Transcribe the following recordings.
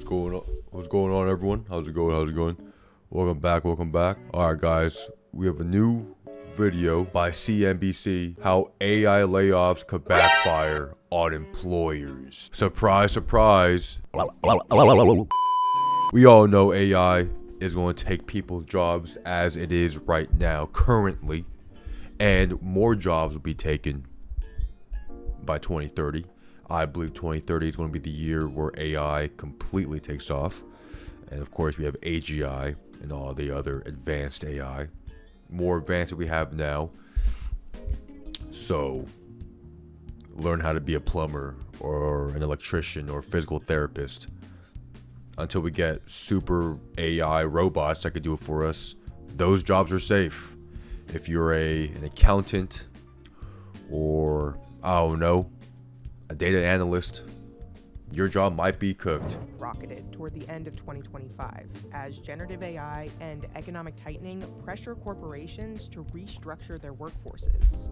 going on? What's going on, everyone? How's it going? Welcome back. All right, guys, we have a new video by CNBC, how AI layoffs could backfire on employers. Surprise, surprise. We all know AI is going to take people's jobs as it is right now, currently, and more jobs will be taken by 2030. I believe 2030 is going to be the year where AI completely takes off. And of course, we have AGI and all the other advanced AI, more advanced than we have now. So, learn how to be a plumber or an electrician or physical therapist until we get super AI robots that could do it for us. Those jobs are safe. If you're an accountant or, I don't know, a data analyst, your job might be cooked. Rocketed toward the end of 2025 as generative AI and economic tightening pressure corporations to restructure their workforces.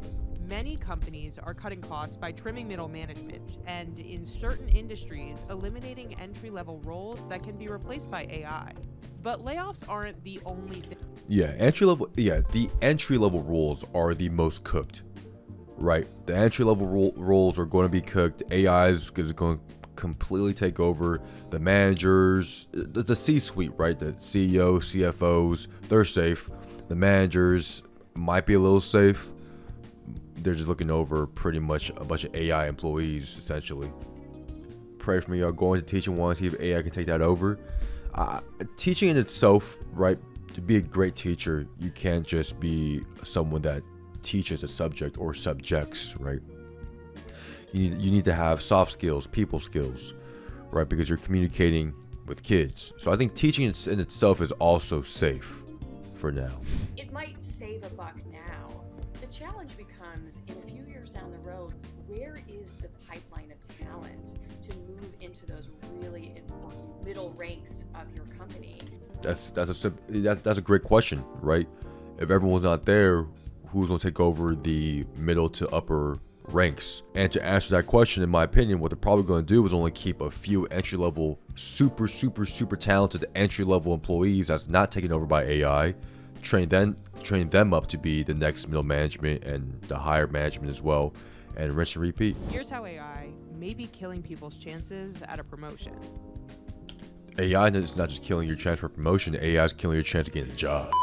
Many companies are cutting costs by trimming middle management and, in certain industries, eliminating entry-level roles that can be replaced by AI. But layoffs aren't the only thing. The entry-level roles are the most cooked. Right, the entry-level roles are going to be cooked. AI is going to completely take over the managers, the C-suite, right? The CEO, CFOs, they're safe. The managers might be a little safe. They're just looking over pretty much a bunch of AI employees, essentially. Pray for me, y'all. Going to teaching, want to see if AI can take that over. Teaching in itself, right? To be a great teacher, you can't just be someone that teaches a subject or subjects, right? You need to have soft skills, people skills, right? Because you're communicating with kids. So I think teaching in itself is also safe for now. It might save a buck now. The challenge becomes, in a few years down the road, where is the pipeline of talent to move into those really important middle ranks of your company? That's a great question, right? If everyone's not there, who's going to take over the middle to upper ranks? And to answer that question, in my opinion, what they're probably going to do is only keep a few entry-level, super talented entry-level employees that's not taken over by AI, train them up to be the next middle management and the higher management as well, and rinse and repeat. Here's how AI may be killing people's chances at a promotion. AI is not just killing your chance for promotion, AI is killing your chance to get a job.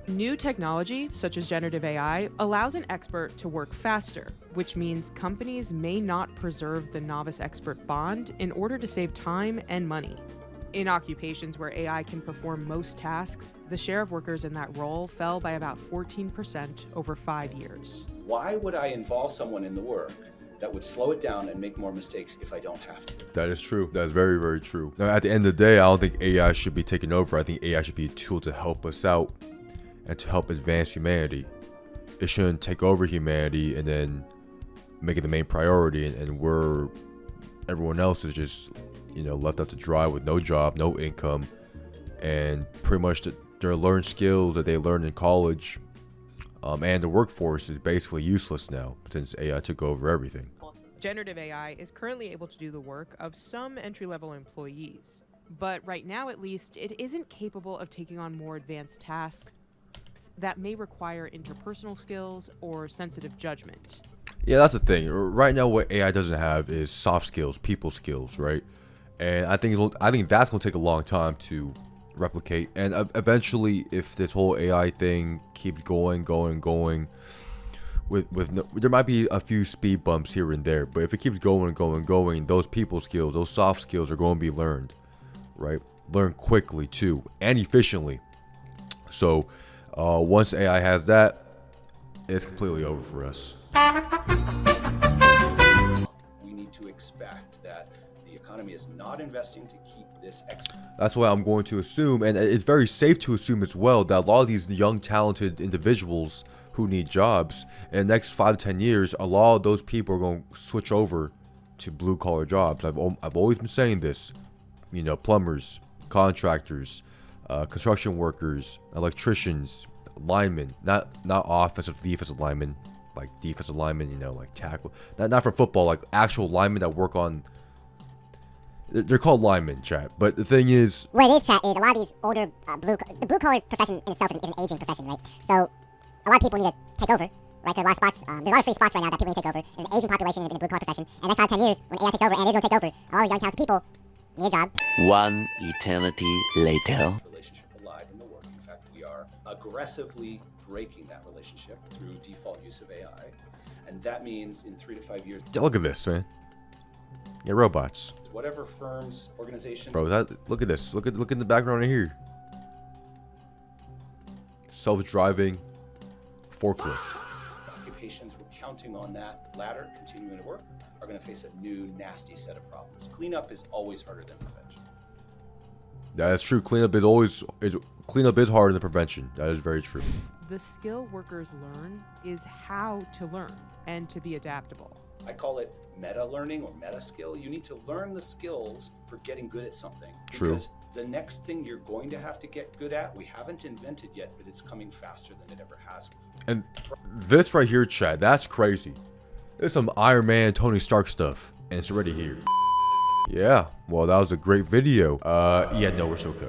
New technology, such as generative AI, allows an expert to work faster, which means companies may not preserve the novice-expert bond in order to save time and money. In occupations where AI can perform most tasks, the share of workers in that role fell by about 14% over 5 years. Why would I involve someone in the work that would slow it down and make more mistakes if I don't have to? That is true. That is very, very true. Now, at the end of the day, I don't think AI should be taken over. I think AI should be a tool to help us out and to help advance humanity. It shouldn't take over humanity and then make it the main priority, and where everyone else is just, left out to dry with no job, no income, and pretty much their learned skills that they learned in college and the workforce is basically useless now since AI took over everything. Generative AI is currently able to do the work of some entry-level employees, but right now at least, it isn't capable of taking on more advanced tasks that may require interpersonal skills or sensitive judgment. Yeah, that's the thing. Right now, what AI doesn't have is soft skills, people skills, right? And I think that's going to take a long time to replicate. And eventually, if this whole AI thing keeps going, there might be a few speed bumps here and there, but if it keeps going, those people skills, those soft skills are going to be learned, right? Learn quickly too, and efficiently. So once AI has that, it's completely over for us. We need to expect that the economy is not investing to keep this That's why I'm going to assume, and it's very safe to assume as well, that a lot of these young, talented individuals who need jobs, in the next 5 to 10 years, a lot of those people are going to switch over to blue-collar jobs. I've always been saying this. Plumbers, contractors, construction workers, electricians, linemen, not offensive, defensive linemen, like defensive linemen, like tackle, not for football, like actual linemen that work on They're called linemen, chat. But the thing is, what it is, chat, is a lot of these older the blue collar profession in itself is an aging profession, right? So a lot of people need to take over, right? There's a lot of spots, there's a lot of free spots right now that people need to take over. There's an aging population in the blue collar profession, and next 5 to 10 years, when AI takes over, and it is going to take over, a lot of young talented people need a job. One eternity later. Relationship alive in the work. In fact, we are aggressively breaking that relationship through default use of AI, and that means in 3 to 5 years. look at this, man. Yeah, robots. Whatever firms, organizations. Bro, look at this. Look in the background right here. Self-driving forklift. Occupations we're counting on that ladder continuing to work are going to face a new nasty set of problems. Cleanup is always harder than prevention. That is true. Cleanup is harder than prevention. That is very true. The skill workers learn is how to learn and to be adaptable. I call it meta learning or meta skill. You need to learn the skills for getting good at something. True. Because the next thing you're going to have to get good at, we haven't invented yet, but it's coming faster than it ever has before. And this right here, Chad, that's crazy. There's some Iron Man, Tony Stark stuff, and it's already here. Yeah, well, that was a great video. Yeah, no, we're still cooked.